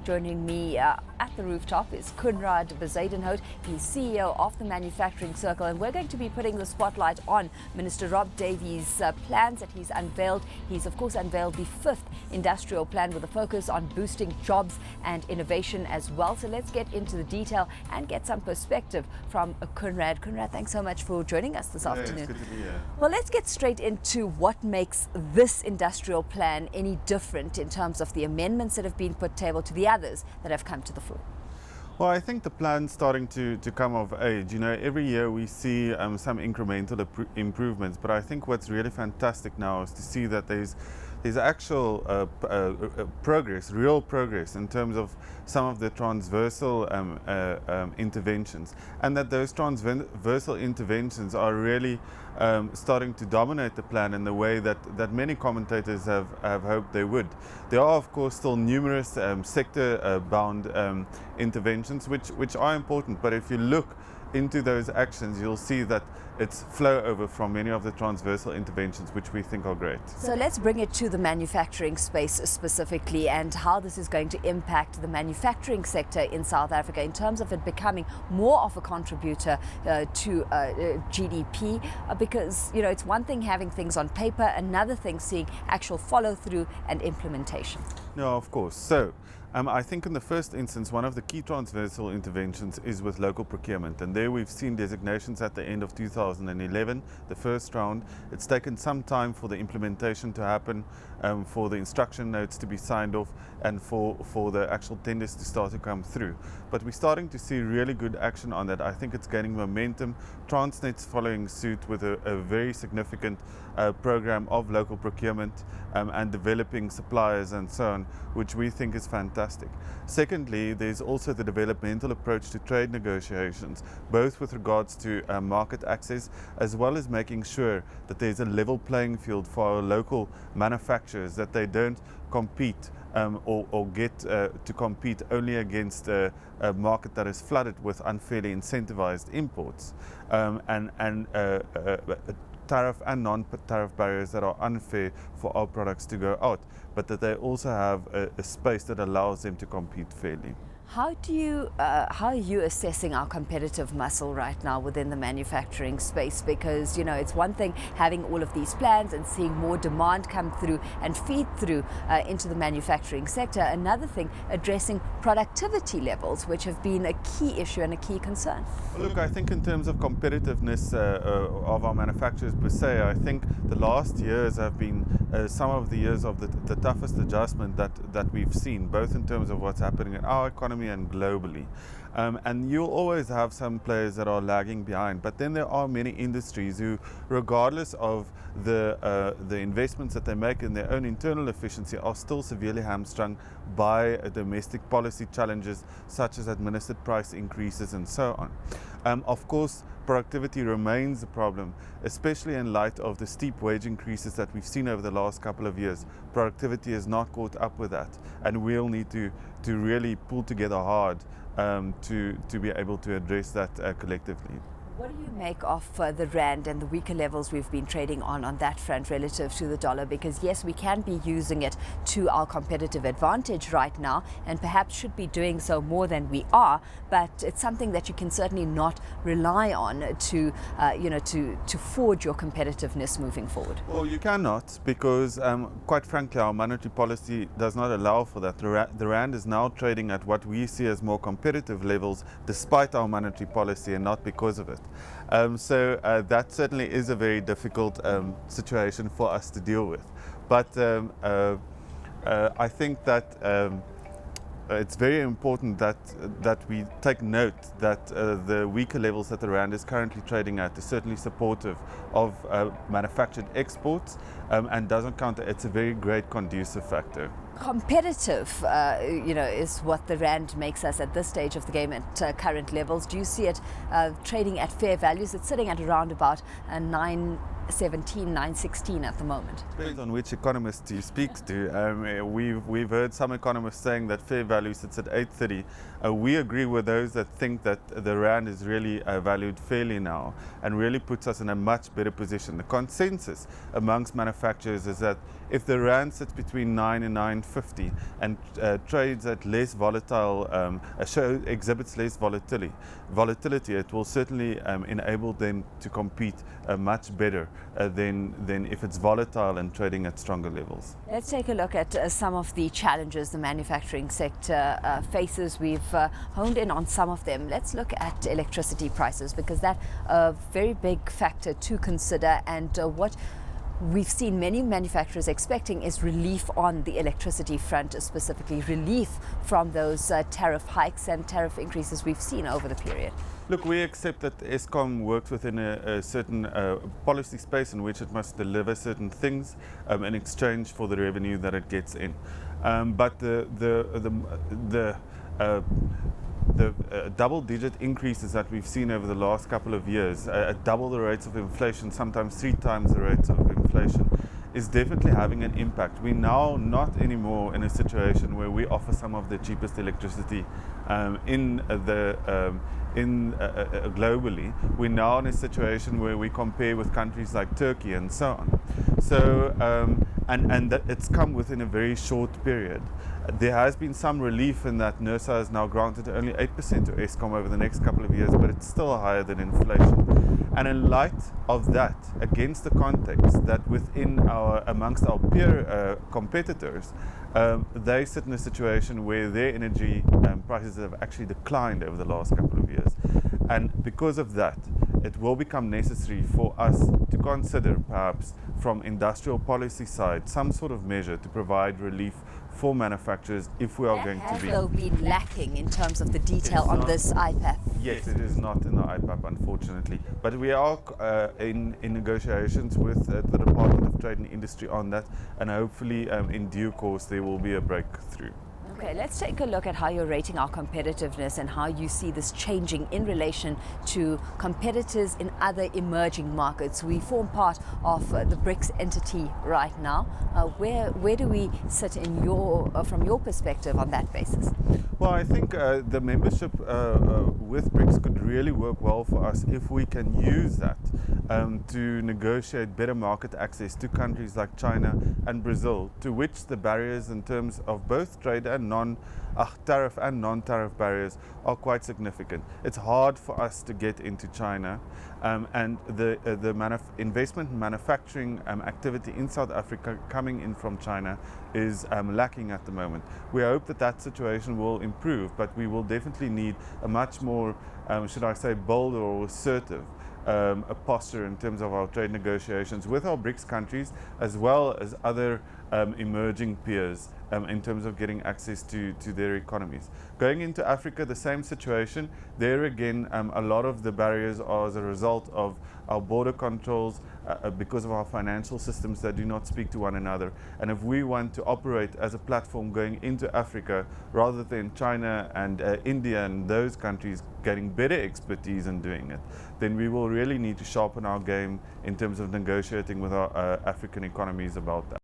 Joining me at the rooftop is Koenraad Bezuidenhout. He's CEO of the Manufacturing Circle, and we're going to be putting the spotlight on Minister Rob Davies' plans that he's unveiled. He's, of course, unveiled the 5th industrial plan with a focus on boosting jobs and innovation as well. So let's get into the detail and get some perspective from Koenraad. Koenraad, thanks so much for joining us this afternoon. It's good to be here. Well, let's get straight into what makes this industrial plan any different in terms of the amendments that have been put table to the others that have come to the fore. Well, I think the plan's starting to come of age. You know, every year we see some incremental improvements, but I think what's really fantastic now is to see that there's actual progress, real progress in terms of some of the transversal interventions, and that those transversal interventions are really starting to dominate the plan in the way that many commentators have hoped they would. There are, of course, still numerous sector-bound interventions which are important, but if you look into those actions, you'll see that it's flow over from many of the transversal interventions which we think are great. So let's bring it to the manufacturing space specifically, and how this is going to impact the manufacturing sector in South Africa in terms of it becoming more of a contributor to GDP, because you know, it's one thing having things on paper, another thing seeing actual follow through and implementation. No, of course. So I think in the first instance, one of the key transversal interventions is with local procurement, and there we've seen designations at the end of 2011, the first round. It's taken some time for the implementation to happen, for the instruction notes to be signed off, and for the actual tenders to start to come through. But we're starting to see really good action on that. I think it's gaining momentum. Transnet's following suit with a very significant program of local procurement and developing suppliers and so on, which we think is fantastic. Secondly, there's also the developmental approach to trade negotiations, both with regards to market access, as well as making sure that there's a level playing field for our local manufacturers, that they don't compete or get to compete only against a market that is flooded with unfairly incentivized imports and tariff and non-tariff barriers that are unfair for our products to go out, but that they also have a space that allows them to compete fairly. How are you assessing our competitive muscle right now within the manufacturing space? Because, you know, it's one thing having all of these plans and seeing more demand come through and feed through into the manufacturing sector. Another thing, addressing productivity levels, which have been a key issue and a key concern. Well, look, I think in terms of competitiveness of our manufacturers per se, I think the last years have been some of the years of the toughest adjustment that we've seen, both in terms of what's happening in our economy and globally. And you'll always have some players that are lagging behind, but then there are many industries who, regardless of the investments that they make in their own internal efficiency, are still severely hamstrung by domestic policy challenges such as administered price increases and so on. Of course, productivity remains a problem, especially in light of the steep wage increases that we've seen over the last couple of years. Productivity has not caught up with that, and we'll need to really pull together hard to be able to address that collectively. What do you make of the rand and the weaker levels we've been trading on that front relative to the dollar? Because yes, we can be using it to our competitive advantage right now, and perhaps should be doing so more than we are, but it's something that you can certainly not rely on to forge your competitiveness moving forward. Well, you cannot, because quite frankly, our monetary policy does not allow for that. The rand is now trading at what we see as more competitive levels despite our monetary policy, and not because of it. So that certainly is a very difficult situation for us to deal with. But I think that it's very important that we take note that the weaker levels that the rand is currently trading at is certainly supportive of manufactured exports and doesn't counter. It's a very great conducive factor. Competitive, is what the rand makes us at this stage of the game at current levels. Do you see it trading at fair values? It's sitting at around about 9.17, 9.16 at the moment. Depends on which economist you speak to. We've heard some economists saying that fair value sits at 8.30. We agree with those that think that the rand is really valued fairly now and really puts us in a much better position. The consensus amongst manufacturers is that if the rand sits between 9 and rand 50 and trades at less volatile, exhibits less volatility, it will certainly enable them to compete much better than if it's volatile and trading at stronger levels. Let's take a look at some of the challenges the manufacturing sector faces. We've honed in on some of them. Let's look at electricity prices, because that's a very big factor to consider, and what we've seen many manufacturers expecting is relief on the electricity front, specifically relief from those tariff hikes and tariff increases we've seen over the period. Look, we accept that Eskom works within a certain policy space in which it must deliver certain things in exchange for the revenue that it gets in. But the double-digit increases that we've seen over the last couple of years, double the rates of inflation, sometimes 3 times the rates of inflation, is definitely having an impact. We're now not anymore in a situation where we offer some of the cheapest electricity globally. We're now in a situation where we compare with countries like Turkey and so on. So, and that it's come within a very short period. There has been some relief in that NERSA has now granted only 8% to Eskom over the next couple of years, but it's still higher than inflation. And in light of that, against the context that amongst our peer competitors, they sit in a situation where their energy prices have actually declined over the last couple of years. And because of that, it will become necessary for us to consider, perhaps from industrial policy side, some sort of measure to provide relief for manufacturers if we are going to be. Has though been lacking in terms of the detail on this IPAP? Yes, it is not in the IPAP, unfortunately. But we are in negotiations with the Department of Trade and Industry on that, and hopefully in due course there will be a breakthrough. Okay, let's take a look at how you're rating our competitiveness and how you see this changing in relation to competitors in other emerging markets. We form part of the BRICS entity right now. Where do we sit in from your perspective on that basis? Well, I think the membership with BRICS could really work well for us if we can use that to negotiate better market access to countries like China and Brazil, to which the barriers in terms of both trade and tariff and non-tariff barriers are quite significant. It's hard for us to get into China, and the investment and manufacturing activity in South Africa coming in from China is lacking at the moment. We hope that that situation will improve, but we will definitely need a much more, should I say, bold or assertive a posture in terms of our trade negotiations with our BRICS countries, as well as other emerging peers in terms of getting access to their economies. Going into Africa, the same situation. There again, a lot of the barriers are as a result of our border controls, because of our financial systems that do not speak to one another. And if we want to operate as a platform going into Africa, rather than China and India and those countries getting better expertise in doing it, then we will really need to sharpen our game in terms of negotiating with our African economies about that.